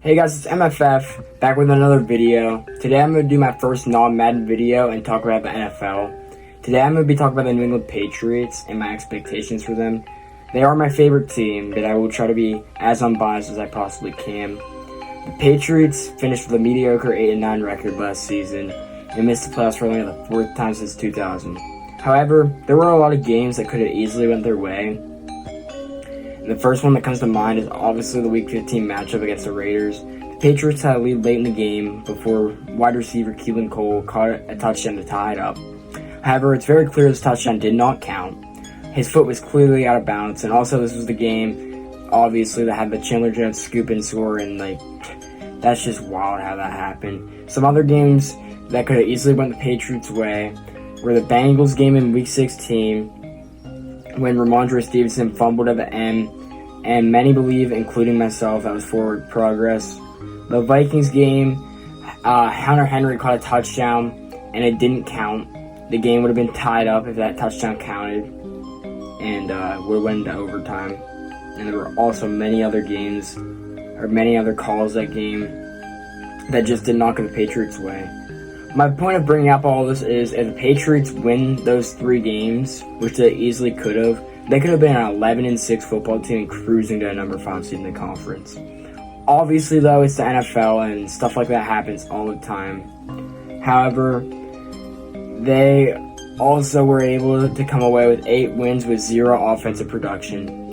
Hey guys, it's MFF, back with another video. Today I'm going to do my first non-Madden video and talk about the NFL. Today I'm going to be talking about the New England Patriots and my expectations for them. They are my favorite team, but I will try to be as unbiased as I possibly can. The Patriots finished with a mediocre 8-9 record last season and missed the playoffs for only the fourth time since 2000. However, there were a lot of games that could have easily went their way. The first one that comes to mind is obviously the Week 15 matchup against the Raiders. The Patriots had a lead late in the game before wide receiver Keelan Cole caught a touchdown to tie it up. However, it's very clear this touchdown did not count. His foot was clearly out of bounds, and also this was the game, obviously, that had the Chandler Jones scoop and score, and that's just wild how that happened. Some other games that could have easily went the Patriots' way were the Bengals game in Week 16, when Ramondre Stevenson fumbled at the end, and many believe, including myself, that was forward progress. The Vikings game, Hunter Henry caught a touchdown, and it didn't count. The game would have been tied up if that touchdown counted, and would have went into overtime. And there were also many other games, or many other calls that game, that just did not go the Patriots' way. My point of bringing up all this is, if the Patriots win those 3 games, which they easily could have, they could have been an 11-6 football team and cruising to a number 5 seed in the conference. Obviously, though, it's the NFL and stuff like that happens all the time. However, they also were able to come away with 8 wins with 0 offensive production.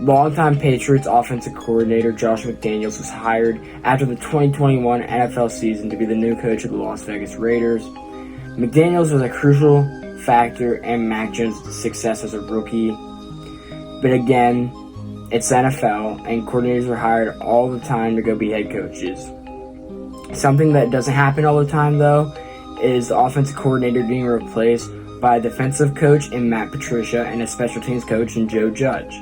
Longtime Patriots offensive coordinator Josh McDaniels was hired after the 2021 NFL season to be the new coach of the Las Vegas Raiders. McDaniels was a crucial factor in Mac Jones' success as a rookie. But again, it's the NFL, and coordinators are hired all the time to go be head coaches. Something that doesn't happen all the time, though, is the offensive coordinator being replaced by a defensive coach in Matt Patricia and a special teams coach in Joe Judge.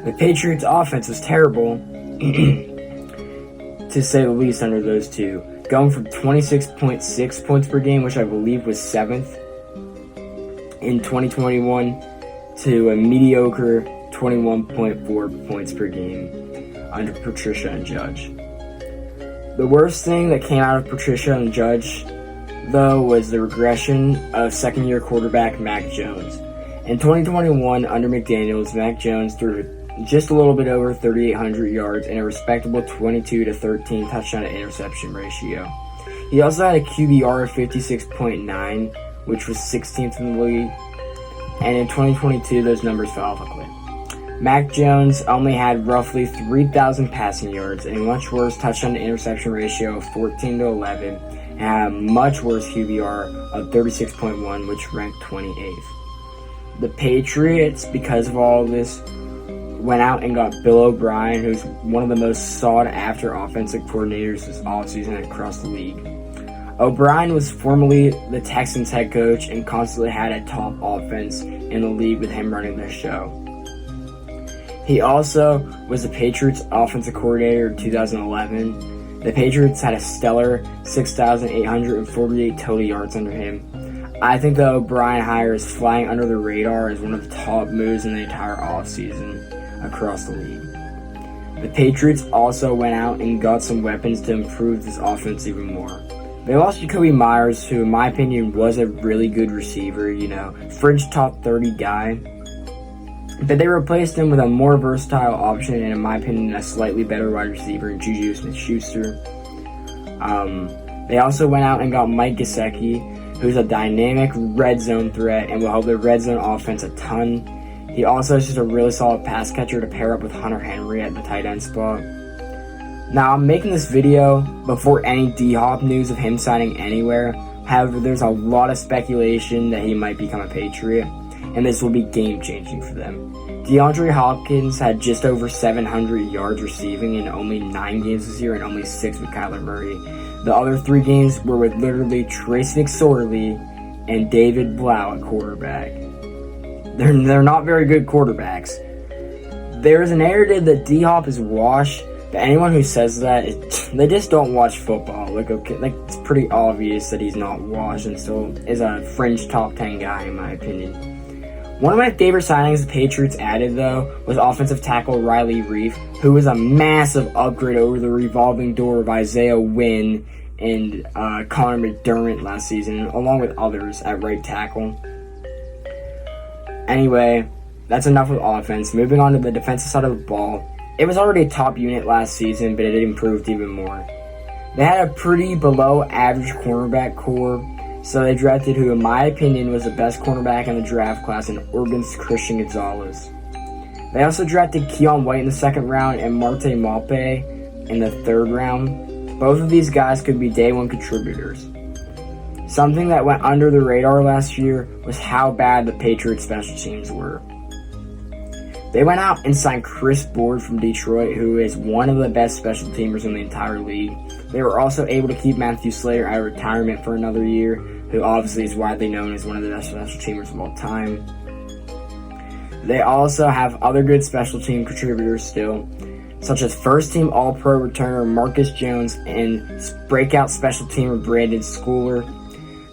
The Patriots' offense was terrible, to say the least, under those two, going from 26.6 points per game, which I believe was 7th in 2021, to a mediocre 21.4 points per game under Patricia and Judge. The worst thing that came out of Patricia and Judge, though, was the regression of second-year quarterback Mac Jones. In 2021, under McDaniels, Mac Jones threw just a little bit over 3,800 yards and a respectable 22-13 touchdown to interception ratio. He also had a QBR of 56.9, which was 16th in the league, and in 2022, those numbers fell off a cliff. Mac Jones only had roughly 3,000 passing yards and a much worse touchdown to interception ratio of 14-11, and had a much worse QBR of 36.1, which ranked 28th. The Patriots, because of all of this, went out and got Bill O'Brien, who's one of the most sought-after offensive coordinators this offseason across the league. O'Brien was formerly the Texans head coach and constantly had a top offense in the league with him running their show. He also was the Patriots offensive coordinator in 2011. The Patriots had a stellar 6,848 total yards under him. I think the O'Brien hire is flying under the radar as one of the top moves in the entire offseason across the league. The Patriots also went out and got some weapons to improve this offense even more. They lost Jacoby Myers, who in my opinion was a really good receiver, fringe top 30 guy. But they replaced him with a more versatile option and, in my opinion, a slightly better wide receiver in Juju Smith-Schuster. They also went out and got Mike Gesicki, who's a dynamic red zone threat and will help their red zone offense a ton. He also is just a really solid pass catcher to pair up with Hunter Henry at the tight end spot. Now, I'm making this video before any D-Hop news of him signing anywhere. However, there's a lot of speculation that he might become a Patriot, and this will be game-changing for them. DeAndre Hopkins had just over 700 yards receiving in only 9 games this year and only 6 with Kyler Murray. The other 3 games were with literally Trace McSorley and David Blau at quarterback. They're not very good quarterbacks. There is a narrative that D-Hop is washed, but anyone who says that, they just don't watch football. It's pretty obvious that he's not washed and still is a fringe top 10 guy in my opinion. One of my favorite signings the Patriots added, though, was offensive tackle Riley Reef, who was a massive upgrade over the revolving door of Isaiah Wynn and Connor McDermott last season, along with others at right tackle. Anyway, that's enough with offense. Moving on to the defensive side of the ball. It was already a top unit last season, but it improved even more. They had a pretty below-average cornerback core, so they drafted who, in my opinion, was the best cornerback in the draft class in Oregon's Christian Gonzalez. They also drafted Keon White in the second round and Marte Malpe in the third round. Both of these guys could be day one contributors. Something that went under the radar last year was how bad the Patriots special teams were. They went out and signed Chris Board from Detroit, who is one of the best special teamers in the entire league. They were also able to keep Matthew Slater out of retirement for another year, who obviously is widely known as one of the best special teamers of all time. They also have other good special team contributors still, such as first-team All-Pro returner Marcus Jones and breakout special teamer Brandon Schooler.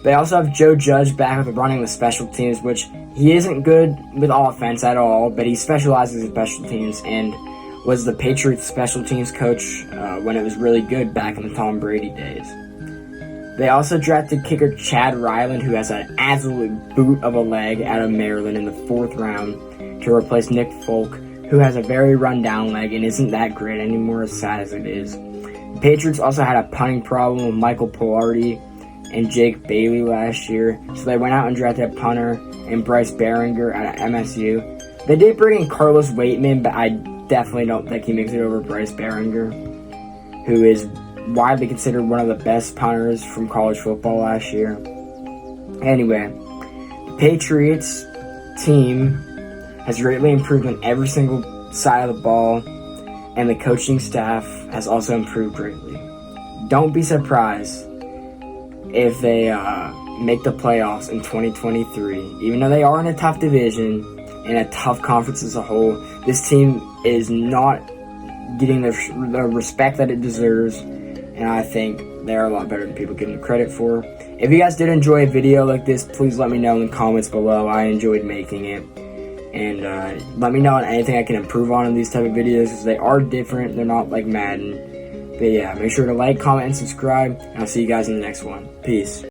They also have Joe Judge back with running the special teams, which he isn't good with offense at all, but he specializes in special teams and was the Patriots special teams coach when it was really good back in the Tom Brady days. They also drafted kicker Chad Ryland, who has an absolute boot of a leg out of Maryland in the fourth round, to replace Nick Folk, who has a very run-down leg and isn't that great anymore, as sad as it is. The Patriots also had a punting problem with Michael Pilardi and Jake Bailey last year, so they went out and drafted a punter and Bryce Behringer out of MSU. They did bring in Carlos Waitman, but I definitely don't think he makes it over Bryce Behringer, who is widely considered one of the best punters from college football last year. Anyway, the Patriots team has greatly improved on every single side of the ball, and the coaching staff has also improved greatly. Don't be surprised if they make the playoffs in 2023. Even though they are in a tough division and a tough conference as a whole, this team is not getting the respect that it deserves, and I think they're a lot better than people give them credit for. If you guys did enjoy a video like this, please let me know in the comments below. I enjoyed making it. And let me know on anything I can improve on in these type of videos, because they are different. They're not like Madden. But yeah, make sure to like, comment, and subscribe. And I'll see you guys in the next one. Peace.